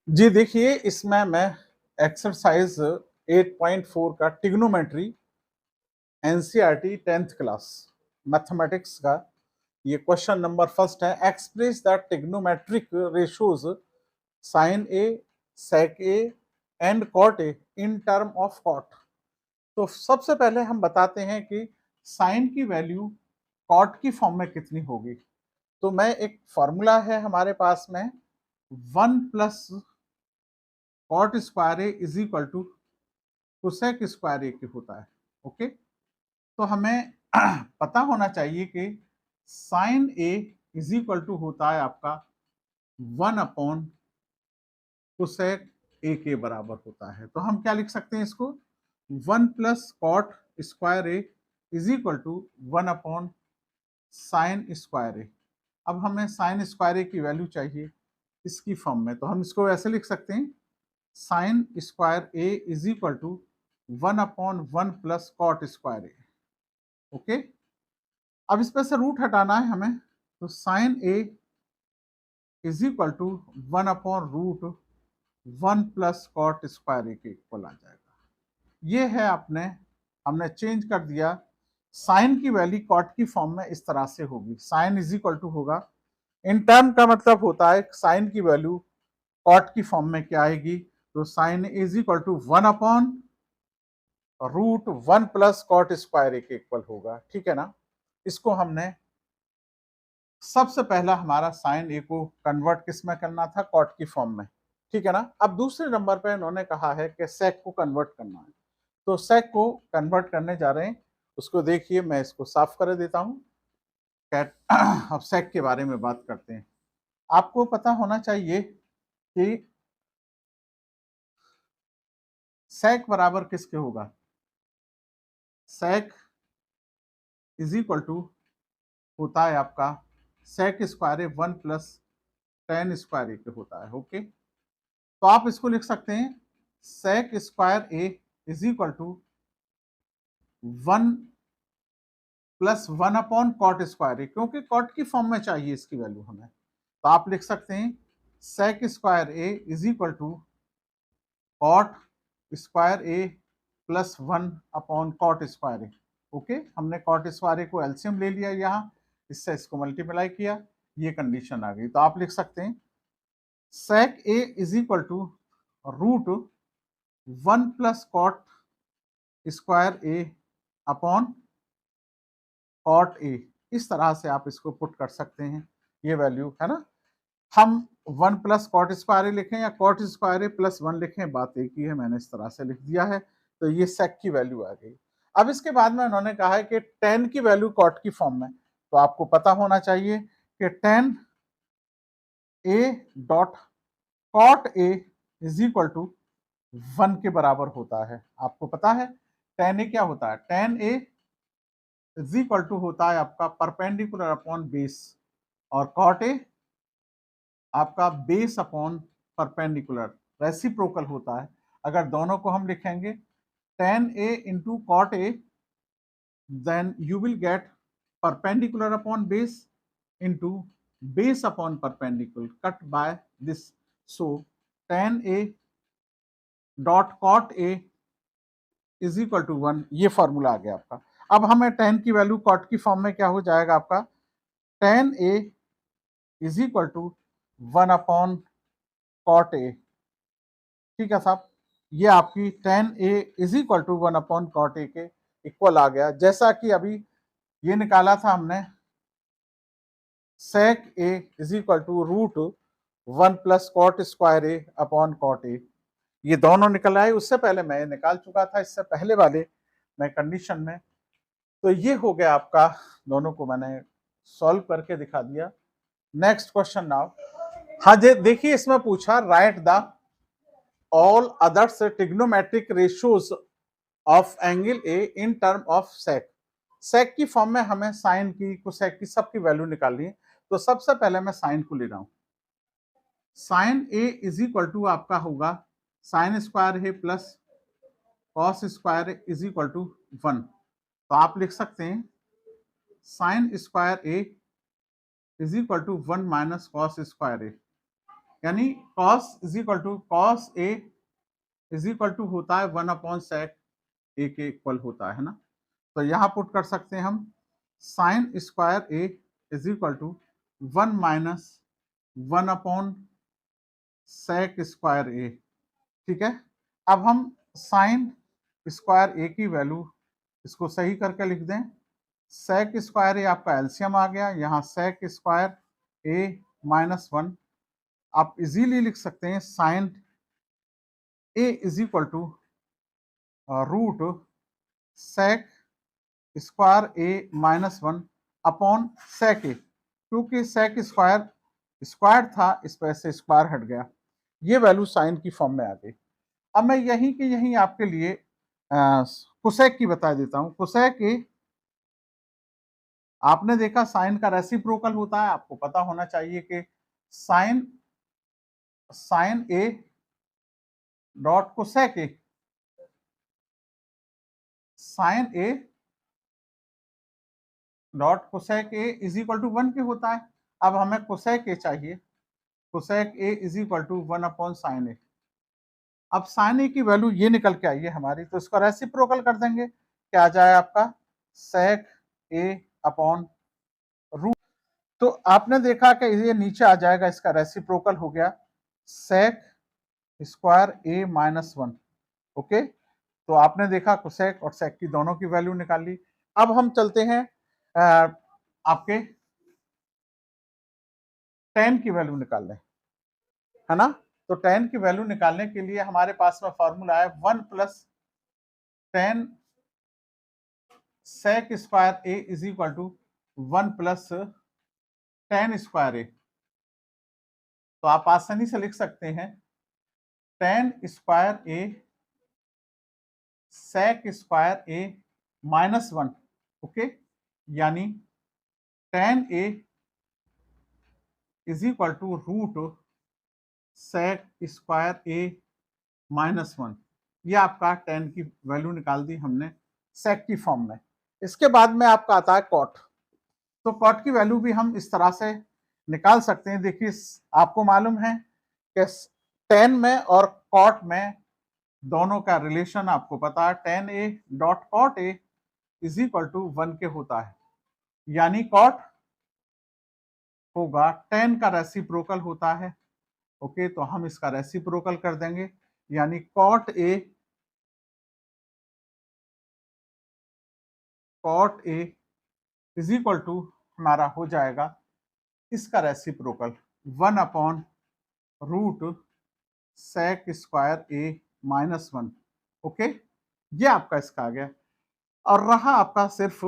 जी देखिए, इसमें मैं एक्सरसाइज 8.4 का trigonometry NCERT 10th class mathematics का ये क्वेश्चन नंबर फर्स्ट है। Express the trigonometric ratios sine A, sec A and cot A in term of cot. तो सबसे पहले हम बताते हैं कि साइन की वैल्यू कॉट की फॉर्म में कितनी होगी। तो मैं एक फॉर्मूला है हमारे पास में 1 plus cot square A is equal to cosec square A की होता है। ओके, तो हमें पता होना चाहिए कि sine A is equal to होता है आपका 1 अपॉन कोसेक ए के बराबर होता है। तो हम क्या लिख सकते हैं इसको, 1 plus cot square A is equal to 1 upon sine square A. अब हमें साइन स्क्वायर ए की वैल्यू चाहिए इसकी फॉर्म में, तो हम इसको ऐसे लिख सकते हैं, sine square A is equal to 1/1 plus cot square A. Okay, अब इसमें से रूट हटाना है हमें, तो sine A is equal to 1/√1 plus cot square A के इक्वल आ जाएगा। ये है हमने चेंज कर दिया। साइन की वैल्यू कॉट की फॉर्म में इस तरह से होगी, साइन इज इक्वल टू होगा, इन टर्म का मतलब होता है साइन की वैल्यू कॉट की फॉर्म में क्या आएगी, तो sine is equal to 1/√1 plus cot square A के इक्वल होगा। ठीक है ना, इसको हमने सबसे पहला हमारा साइन ए को कन्वर्ट किस में करना था, कॉट की फॉर्म में। ठीक है ना, अब दूसरे नंबर पे इन्होंने कहा है कि सेक को कन्वर्ट करना है, तो सेक को कन्वर्ट करने जा रहे हैं। उसको देखिए, मैं इसको साफ कर देता हूं। अब सेक के बारे में बात करते हैं। आपको पता होना चाहिए कि सेक बराबर किसके होगा, सेक इज इक्वल टू होता है आपका सेक square A 1 plus ten square A के होता है। ओके, तो आप इसको लिख सकते हैं, sec square A is equal to 1 plus 1 upon cot square A, क्योंकि कॉट की फॉर्म में चाहिए इसकी वैल्यू हमें। तो आप लिख सकते हैं sec square A is equal to cot square A plus 1 upon cot square A. Okay, हमने कॉट स्क्वायर ए को एलसीएम ले लिया यहाँ, इससे इसको मल्टीप्लाई किया, ये कंडीशन आ गई। तो आप लिख सकते हैं sec A is equal to √1 plus cot square A upon cot A. इस तरह से आप इसको पुट कर सकते हैं, ये वैल्यू है ना। हम 1 प्लस कॉट स्क्वायर ए लिखें या कॉट स्क्वायर ए प्लस 1 लिखें, बात एक ही है, मैंने इस तरह से लिख दिया है। तो ये सेक की वैल्यू आ गई। अब इसके बाद में उन्होंने कहा है कि टेन की वैल्यू कॉट की फॉर्म में, तो आपको पता होना चाहिए कि tan A dot cot A is equal to 1 के बराबर होता है। आपको पता है टेन ए क्या होता है, tan A is equal to होता है आपका परपेंडिकुलर अपॉन बेस, और कॉट ए आपका बेस अपॉन परपेंडिकुलर, रेसिप्रोकल होता है। अगर दोनों को हम लिखेंगे tan A into cot A, then you will get perpendicular upon base into base upon perpendicular, cut by this. So tan A dot cot A is equal to 1, ये formula आ गया आपका। अब हमें टेन की वैल्यू कॉट की form में क्या हो जाएगा आपका, tan A is equal to 1 upon cot A. ठीक है साहब, ये आपकी tan A is equal to 1 upon cot A के इक्वल आ गया। जैसा कि अभी ये निकाला था हमने, sec A is equal to √1 plus cot square A upon cot A, ये दोनों निकल आए। उससे पहले मैं निकाल चुका था, इससे पहले वाले मैं कंडीशन में। तो ये हो गया आपका, दोनों को मैंने सॉल्व करके दिखा दिया। Next question now. हाँ जी, देखिए इसमें पूछा write the all others trigonometric ratios of angle A in term of sec. Sec की फॉर्म में हमें साइन की, कोसेक की, सबकी वैल्यू निकालनी है। तो सबसे पहले मैं साइन को ले रहा हूं, sine A is equal to आपका होगा साइन स्क्वायर है plus cos square is equal to 1। तो आप लिख सकते हैं sine square A is equal to 1 minus cos square A. यानी cos is equal to cos A is equal to होता है 1/sec ए के इक्वल होता है ना। तो यहाँ पुट कर सकते हैं हम sine square A is equal to 1 minus 1/sec square A. ठीक है, अब हम साइन स्क्वायर ए की वैल्यू इसको सही करके लिख दें। सेक स्क्वायर ए आपका एलसीएम आ गया, यहाँ सेक स्क्वायर ए -1 आप इजीली लिख सकते हैं sine A is equal to root sec square A -1 upon sec A, क्योंकि सेक स्क्वायर स्क्वायर था इस वजह से स्क्वायर हट गया, ये वैल्यू साइन की फॉर्म में आ गई। अब मैं यहीं के यहीं आपके लिए कोसेक की बता देता हूं। कोसेक ए आपने देखा साइन का रेसिप्रोकल होता है, आपको पता होना चाहिए कि sine A dot cosec A, sine A dot cosec A is equal to 1 के होता है। अब हमें कोसेक ए चाहिए, cosec A is equal to 1/sin A. अब साइन ए की वैल्यू ये निकल के आई है हमारी, तो इसका रेसिप्रोकल कर देंगे, क्या आ जाए आपका सेक ए अपॉन रूट। तो आपने देखा कि ये नीचे आ जाएगा, इसका रेसिप्रोकल हो गया सेक स्क्वायर ए -1। ओके, तो आपने देखा कोसेक और सेक की दोनों की वैल्यू निकाल ली। अब हम चलते हैं आपके टेन की वैल्यू निकाल लें, है ना। तो टेन की वैल्यू निकालने के लिए हमारे पास में फॉर्मूला है 1 + tan sec square A is equal to 1 + tan square A. तो आप आसानी से लिख सकते हैं tan square A sec square A -1। Okay, यानी tan A is equal to root sec square A -1। ये आपका tan की वैल्यू निकाल दी हमने सेक की फॉर्म में। इसके बाद में आपका आता है कॉट। तो कॉट की वैल्यू भी हम इस तरह से निकाल सकते हैं। देखिए, आपको मालूम है कि tan में और कॉट में दोनों का रिलेशन आपको पता है, tan A dot cot A is equal to 1 के होता है, यानी कॉट होगा tan का रेसिप्रोकल होता है। ओके, तो हम इसका रेसिप्रोकल कर देंगे, यानी cot A is equal to हमारा हो जाएगा इसका रेसिप्रोकल 1/रूट सेक स्क्वायर ए -1। ओके, ये आपका इसका आ गया, और रहा आपका सिर्फ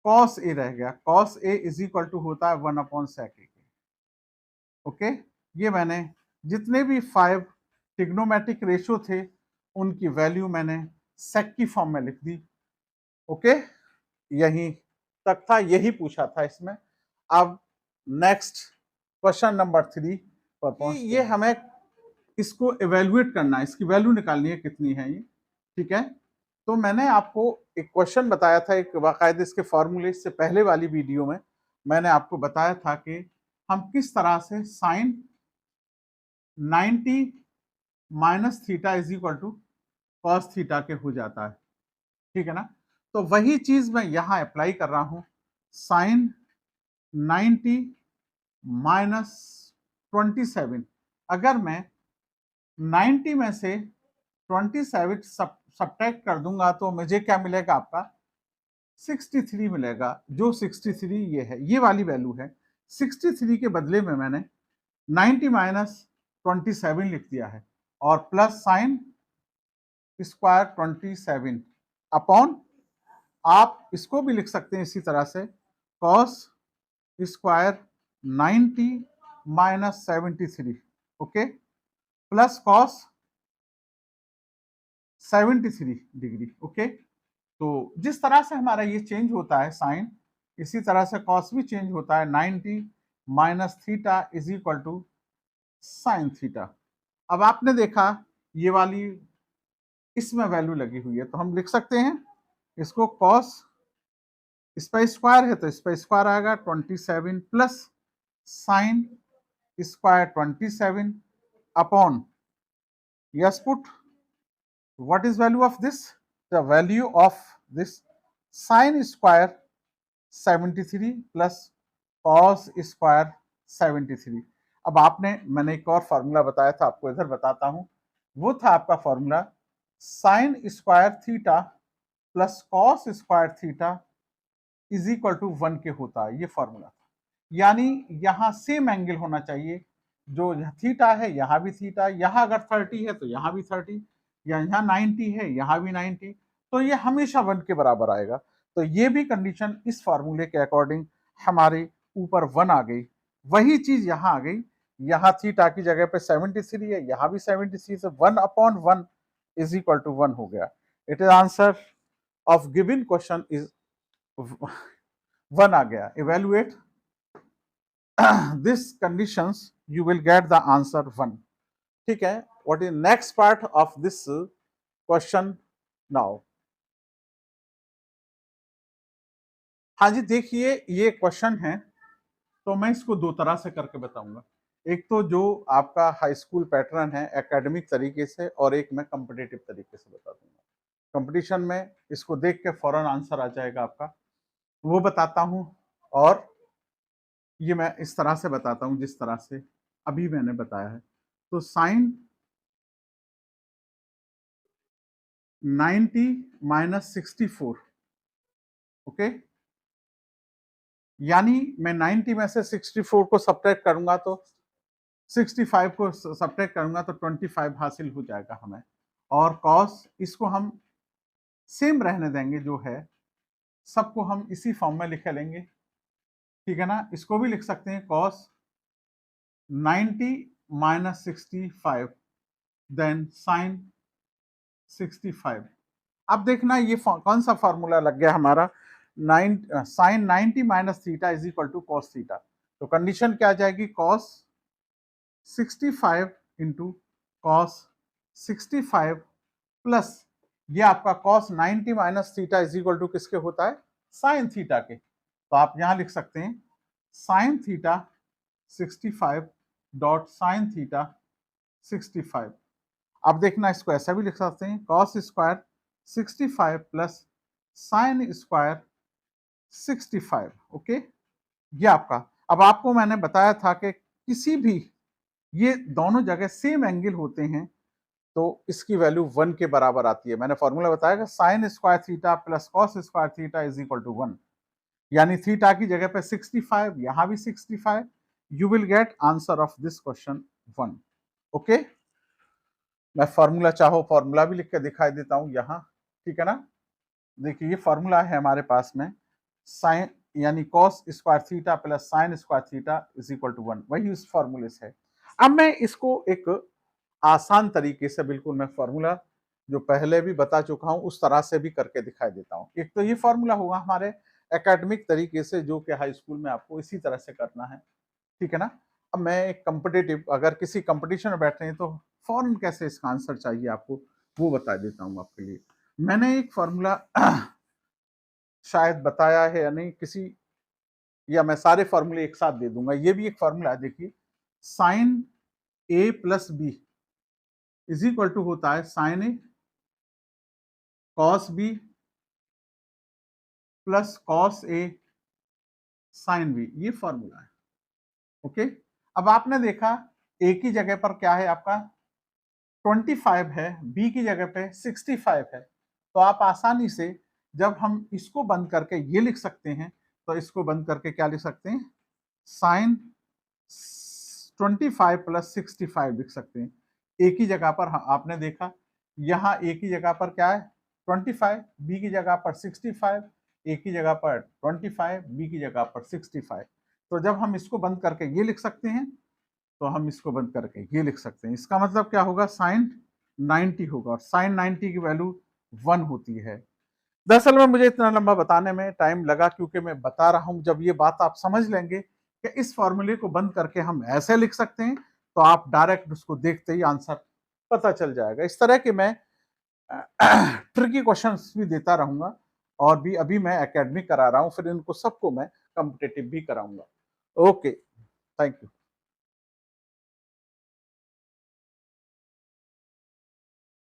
कॉस ए रह गया। Cos A is equal to होता है 1/sec ए। ओके, ये मैंने जितने भी 5 ट्रिग्नोमेट्रिक रेशियो थे उनकी वैल्यू मैंने सेक की फॉर्म में लिख दी। ओके, यही तक था, यही पूछा था इसमें। अब नेक्स्ट क्वेश्चन नंबर 3 पर पहुंचते हैं। ये हमें इसको इवेल्युएट करना है, इसकी वैल्यू निकालनी है कितनी है ये। ठीक है, तो मैंने आपको एक क्वेश्चन बताया था, एक बाकायदे इसके फॉर्मूले से पहले वाली वीडियो में मैंने आपको बताया था कि हम किस तरह से sine 90 - theta is equal to cos theta के हो जाता है। ठीक है ना, तो वही चीज मैं यहां अप्लाई कर रहा हूं। साइन 90 - 27, अगर मैं 90 में से 27 सब्ट्रैक्ट कर दूंगा तो मुझे क्या मिलेगा, आपका 63 मिलेगा। जो 63 ये है, ये वाली वैल्यू है। 63 के बदले में मैंने 90 - 27 लिख दिया है, और प्लस साइन स्क्वायर 27 अपॉन, आप इसको भी लिख सकते हैं इसी तरह से, cos square 90 - 73। Okay, plus cos 73 degree. Okay, तो जिस तरह से हमारा ये चेंज होता है साइन, इसी तरह से कॉस भी चेंज होता है। 90 - theta is equal to sine theta. अब आपने देखा ये वाली इसमें वैल्यू लगी हुई है, तो हम लिख सकते हैं इसको कॉस, इस पर स्क्वायर है तो इस पर स्क्वायर आएगा 27 plus sine square 27 upon, yes put, what is value of this? The value of this sin square 73 plus cos square 73। अब मैंने एक और फॉर्मूला बताया था, आपको इधर बताता हूं। वो था आपका formula sine square theta plus cos square theta is equal to 1 के होता है, ये फॉर्मूला था। यानी यहां सेम एंगल होना चाहिए, जो थीटा है यहां भी थीटा, यहां अगर 30 है तो यहां भी 30, या यहाँ 90 है यहां भी 90, तो ये हमेशा 1 के बराबर आएगा। तो ये भी कंडीशन इस फॉर्मूले के अकॉर्डिंग हमारे ऊपर 1 आ गई। वही चीज यहां आ गई, यहाँ थीटा की जगह पे 73 है, यहां भी 73 से 1 अपॉन 1 इज इक्वल टू 1 हो गया। It is answer of given question is 1 आ गया। Evaluate this conditions you will get the answer 1। ठीक है, what is next part of this question now? हाँ जी, देखिए ये क्वेश्चन है, तो मैं इसको दो तरह से करके बताऊंगा। एक तो जो आपका हाई स्कूल पैटर्न है एकेडमिक तरीके से, और एक मैं कॉम्पिटिटिव तरीके से बता दूंगा। कंपटीशन में इसको देख के फौरन आंसर आ जाएगा आपका, वो बताता हूं। और ये मैं इस तरह से बताता हूं जिस तरह से अभी मैंने बताया है। तो साइन 90 माइनस 64, ओके, यानी मैं 90 में से 64 को सब्ट्रैक्ट करूंगा तो 65 को सब्ट्रैक्ट करूंगा तो 25 हासिल हो जाएगा हमें। और कॉस इसको हम सेम रहने देंगे, जो है सबको हम इसी फॉर्म में लिख लेंगे, ठीक है ना। इसको भी लिख सकते हैं कॉस 90 माइनस 65 देन साइन 65। अब देखना ये कौन सा फॉर्मूला लग गया हमारा, sine 90 minus theta is equal to cos theta. तो कंडीशन क्या आ जाएगी, कॉस 65 इंटू कॉस 65 प्लस ये आपका cos 90 minus theta is equal to किसके होता है, साइन थीटा के। तो आप यहां लिख सकते हैं sine theta 65 dot sine theta 65। अब देखना इसको ऐसा भी लिख सकते हैं cos square 65 plus sine square 65, okay, ये आपका। अब आपको मैंने बताया था कि किसी भी ये दोनों जगह सेम एंगल होते हैं तो इसकी वैल्यू 1 के बराबर आती है। मैंने फॉर्मूला बताया कि sine square theta plus cos square theta is equal to 1, यानी थीटा की जगह पे 65, यहां भी 65, you will get answer of this question 1, okay. मैं फॉर्मूला चाहो फॉर्मूला भी लिख के दिखाई देता हूं यहां, ठीक है ना। देखिए ये फॉर्मूला है हमारे पास में, साइन यानी cos square theta plus sine square theta is equal to 1, वही उस फॉर्मूले से है। अब मैं इसको एक आसान तरीके से, बिल्कुल मैं फॉर्मूला जो पहले भी बता चुका हूं उस तरह से भी करके दिखाई देता हूं। एक तो ये फॉर्मूला होगा हमारे एकेडमिक तरीके से, जो कि हाई स्कूल में आपको इसी तरह से करना है, ठीक है ना। अब मैं एक कॉम्पिटिटिव, अगर किसी कंपटीशन में बैठ रहे हैं तो फौरन कैसे इसका आंसर चाहिए आपको, वो बता देता हूं आपके लिए। मैंने एक फॉर्मूला शायद बताया है या नहीं किसी, या मैं सारे फॉर्मूले एक साथ दे दूंगा। ये भी एक फॉर्मूला है, देखिए sine A plus B is equal to होता है sine A cos B plus cos A sine B, ये फॉर्मूला है, ओके। अब आपने देखा ए की जगह पर क्या है आपका 25 है, बी की जगह पे 65 है, तो आप आसानी से जब हम इसको बंद करके ये लिख सकते हैं, तो इसको बंद करके क्या लिख सकते हैं, साइन 25 प्लस 65 लिख सकते हैं। ए की जगह पर आपने देखा यहाँ ए की जगह पर क्या है 25, बी की जगह पर 65, ए की जगह पर 25, बी की जगह पर 65। तो जब हम इसको बंद करके ये लिख सकते हैं, तो हम इसको बंद करके ये लिख सकते हैं। इसका मतलब क्या होगा, साइन 90 होगा, और साइन 90 की वैल्यू 1 होती है। दरअसल में मुझे इतना लंबा बताने में टाइम लगा क्योंकि मैं बता रहा हूं, जब ये बात आप समझ लेंगे कि इस फॉर्मूले को बंद करके हम ऐसे लिख सकते हैं, तो आप डायरेक्ट उसको देखते ही आंसर पता चल जाएगा। इस तरह के मैं ट्रिकी क्वेश्चंस भी देता रहूंगा, और भी अभी मैं एकेडमिक करा रहा हूं, फिर इनको सबको मैं कॉम्पिटिटिव भी कराऊंगा। Okay, thank you.